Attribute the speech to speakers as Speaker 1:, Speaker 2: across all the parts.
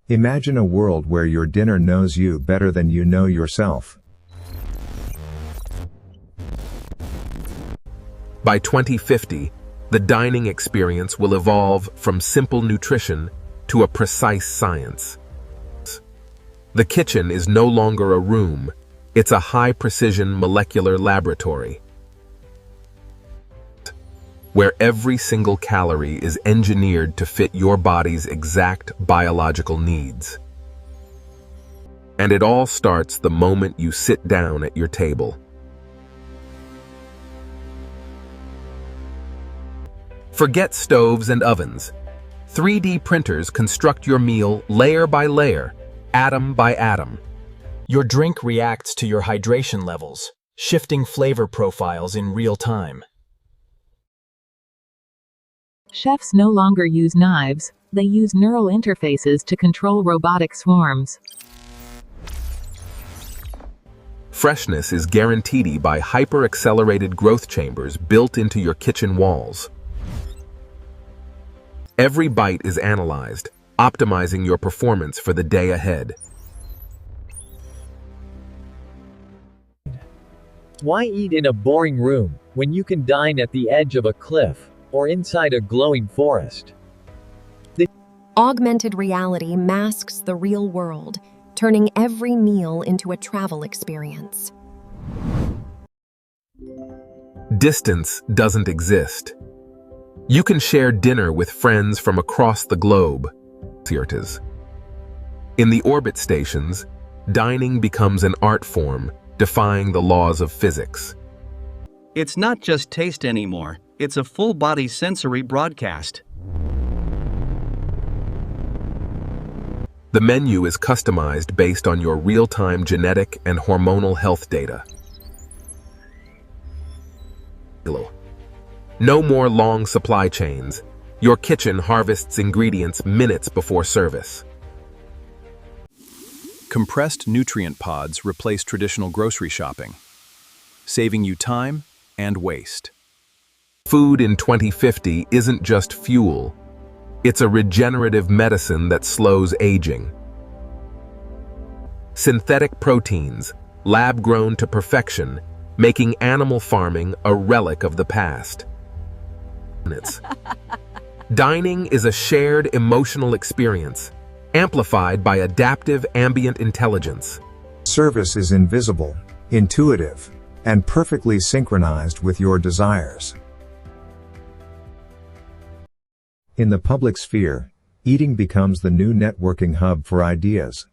Speaker 1: Imagine a world where your dinner knows you better than you know yourself.
Speaker 2: By 2050, the dining experience will evolve from simple nutrition to a precise science. The kitchen is no longer a room, it's a high-precision molecular laboratory, where every single calorie is engineered to fit your body's exact biological needs. And it all starts the moment you sit down at your table. Forget stoves and ovens. 3D printers construct your meal layer by layer, atom by atom.
Speaker 3: Your drink reacts to your hydration levels, shifting flavor profiles in real time.
Speaker 4: Chefs no longer use knives, they use neural interfaces to control robotic swarms.
Speaker 2: Freshness is guaranteed by hyper-accelerated growth chambers built into your kitchen walls. Every bite is analyzed, optimizing your performance for the day ahead.
Speaker 5: Why eat in a boring room when you can dine at the edge of a cliff or inside a glowing forest?
Speaker 6: Augmented reality masks the real world, turning every meal into a travel experience.
Speaker 2: Distance doesn't exist. You can share dinner with friends from across the globe. In the orbit stations, dining becomes an art form, defying the laws of physics.
Speaker 7: It's not just taste anymore, it's a full-body sensory broadcast.
Speaker 2: The menu is customized based on your real-time genetic and hormonal health data. No more long supply chains. Your kitchen harvests ingredients minutes before service.
Speaker 8: Compressed nutrient pods replace traditional grocery shopping, saving you time and waste.
Speaker 2: Food in 2050 isn't just fuel. It's a regenerative medicine that slows aging. Synthetic proteins, lab-grown to perfection, making animal farming a relic of the past. Dining is a shared emotional experience, amplified by adaptive ambient intelligence.
Speaker 1: Service is invisible, intuitive, and perfectly synchronized with your desires. In the public sphere, eating becomes the new networking hub for ideas.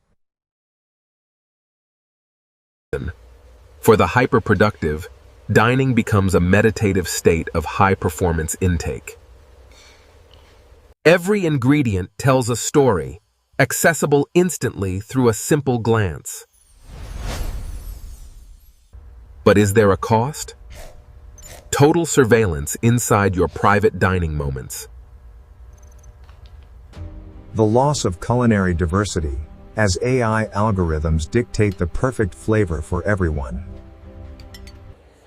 Speaker 2: For the hyper-productive, dining becomes a meditative state of high-performance intake. Every ingredient tells a story, accessible instantly through a simple glance. But is there a cost? Total surveillance inside your private dining moments.
Speaker 1: The loss of culinary diversity, as AI algorithms dictate the perfect flavor for everyone.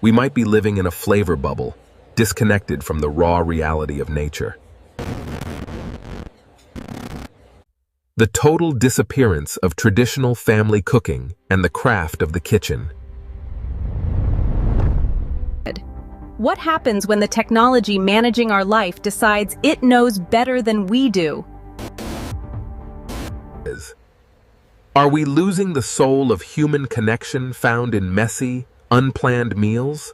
Speaker 2: We might be living in a flavor bubble, disconnected from the raw reality of nature. The total disappearance of traditional family cooking and the craft of the kitchen.
Speaker 9: What happens when the technology managing our life decides it knows better than we do?
Speaker 2: Are we losing the soul of human connection found in messy, unplanned meals?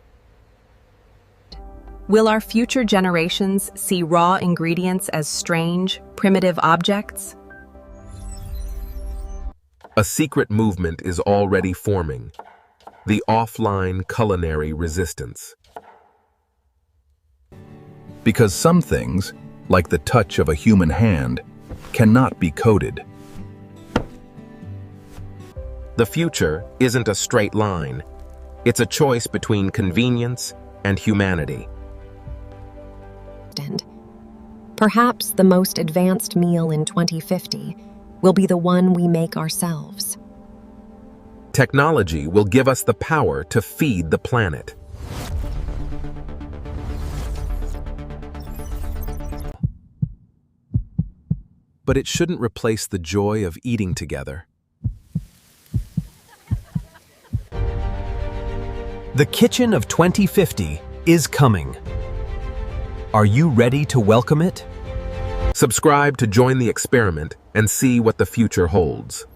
Speaker 9: Will our future generations see raw ingredients as strange, primitive objects?
Speaker 2: A secret movement is already forming, the offline culinary resistance.
Speaker 8: Because some things, like the touch of a human hand, cannot be coded.
Speaker 2: The future isn't a straight line. It's a choice between convenience and humanity.
Speaker 6: Perhaps the most advanced meal in 2050 will be the one we make ourselves.
Speaker 2: Technology will give us the power to feed the planet.
Speaker 8: but it shouldn't replace the joy of eating together.
Speaker 3: The kitchen of 2050 is coming. Are you ready to welcome it?
Speaker 2: Subscribe to join the experiment and see what the future holds.